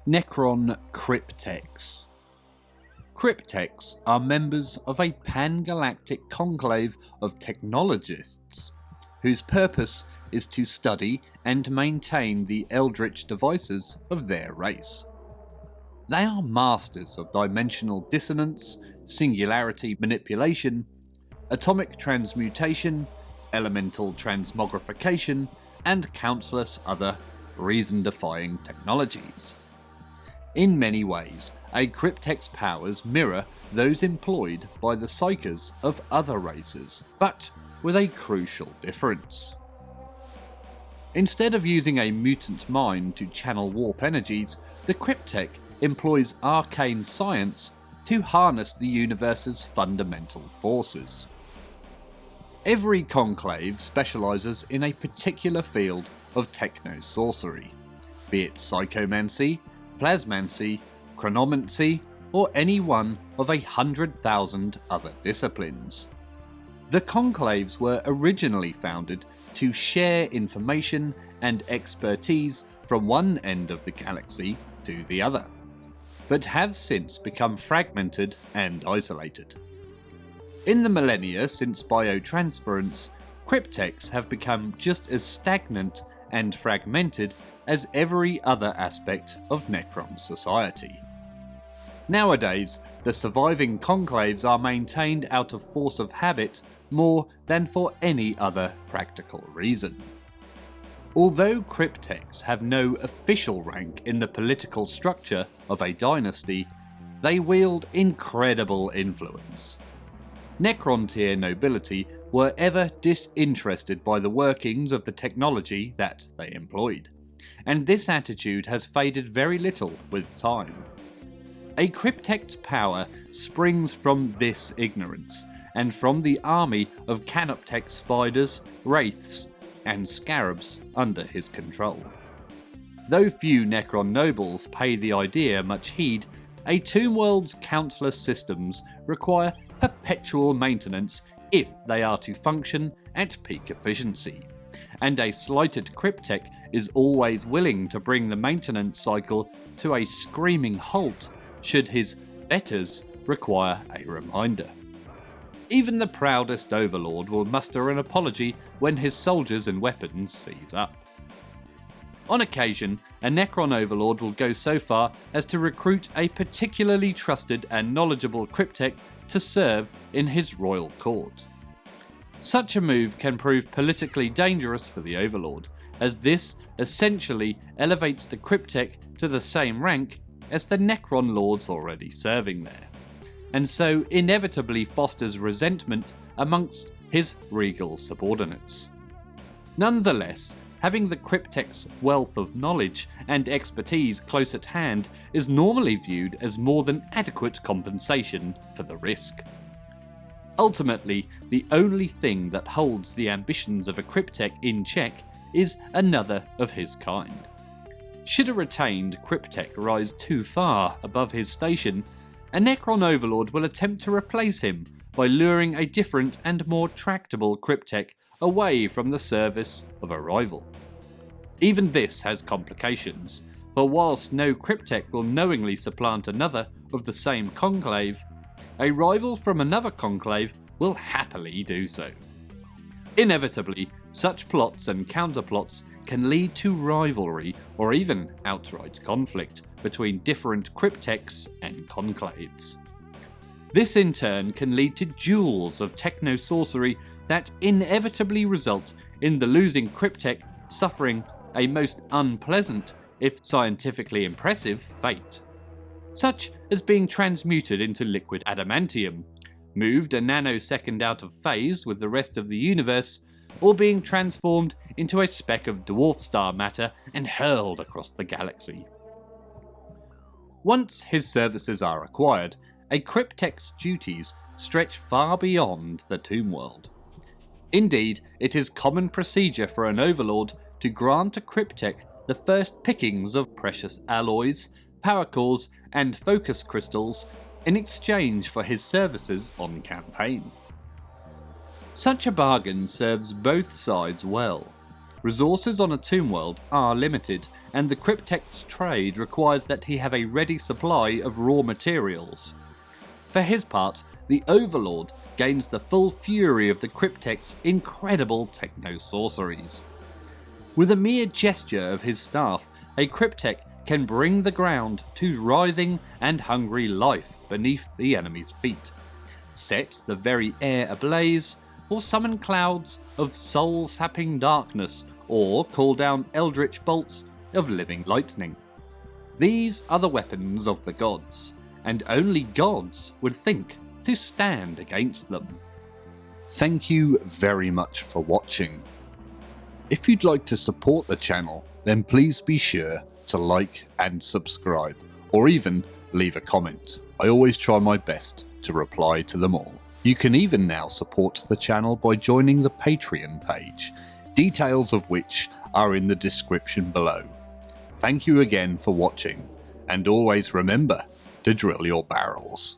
Necron Crypteks. Crypteks are members of a pan-galactic conclave of technologists, whose purpose is to study and maintain the eldritch devices of their race. They are masters of dimensional dissonance, singularity manipulation, atomic transmutation, elemental transmogrification, and countless other reason-defying technologies. In many ways, a Cryptek's powers mirror those employed by the Psykers of other races, but with a crucial difference. Instead of using a mutant mind to channel warp energies, the Cryptek employs arcane science to harness the universe's fundamental forces. Every conclave specialises in a particular field of techno-sorcery, be it psychomancy, plasmancy, chronomancy, or any one of 100,000 other disciplines. The conclaves were originally founded to share information and expertise from one end of the galaxy to the other, but have since become fragmented and isolated. In the millennia since biotransference, Crypteks have become just as stagnant and fragmented as every other aspect of Necron society. Nowadays, the surviving conclaves are maintained out of force of habit more than for any other practical reason. Although Crypteks have no official rank in the political structure of a dynasty, they wield incredible influence. Necron tier nobility were ever disinterested by the workings of the technology that they employed, and this attitude has faded very little with time. A Cryptek's power springs from this ignorance, and from the army of Canoptek spiders, wraiths, and scarabs under his control. Though few Necron nobles pay the idea much heed, a tomb world's countless systems require perpetual maintenance if they are to function at peak efficiency, and a slighted Cryptek is always willing to bring the maintenance cycle to a screaming halt should his betters require a reminder. Even the proudest overlord will muster an apology when his soldiers and weapons seize up. On occasion, a Necron overlord will go so far as to recruit a particularly trusted and knowledgeable Cryptek to serve in his royal court. Such a move can prove politically dangerous for the overlord, as this essentially elevates the Cryptek to the same rank as the Necron lords already serving there, and so inevitably fosters resentment amongst his regal subordinates. Nonetheless, having the Cryptek's wealth of knowledge and expertise close at hand is normally viewed as more than adequate compensation for the risk. Ultimately, the only thing that holds the ambitions of a Cryptek in check is another of his kind. Should a retained Cryptek rise too far above his station, a Necron overlord will attempt to replace him by luring a different and more tractable Cryptek away from the service of a rival. Even this has complications, for whilst no Cryptek will knowingly supplant another of the same conclave, a rival from another conclave will happily do so. Inevitably, such plots and counterplots can lead to rivalry or even outright conflict between different Crypteks and conclaves. This in turn can lead to duels of techno-sorcery that inevitably result in the losing Cryptek suffering a most unpleasant, if scientifically impressive, fate, such as being transmuted into liquid adamantium, moved a nanosecond out of phase with the rest of the universe, or being transformed into a speck of dwarf star matter and hurled across the galaxy. Once his services are acquired, a Cryptek's duties stretch far beyond the tomb world. Indeed, it is common procedure for an overlord to grant a Cryptek the first pickings of precious alloys, power cores, and focus crystals in exchange for his services on campaign. Such a bargain serves both sides well. Resources on a tomb world are limited, and the Cryptek's trade requires that he have a ready supply of raw materials. For his part, the Overlord gains the full fury of the Cryptek's incredible techno-sorceries. With a mere gesture of his staff, a Cryptek can bring the ground to writhing and hungry life beneath the enemy's feet, set the very air ablaze, or summon clouds of soul-sapping darkness, or call down eldritch bolts of living lightning. These are the weapons of the gods, and only gods would think to stand against them. Thank you very much for watching. If you'd like to support the channel, then please be sure to like and subscribe, or even leave a comment. I always try my best to reply to them all. You can even now support the channel by joining the Patreon page, details of which are in the description below. Thank you again for watching, and always remember to drill your barrels.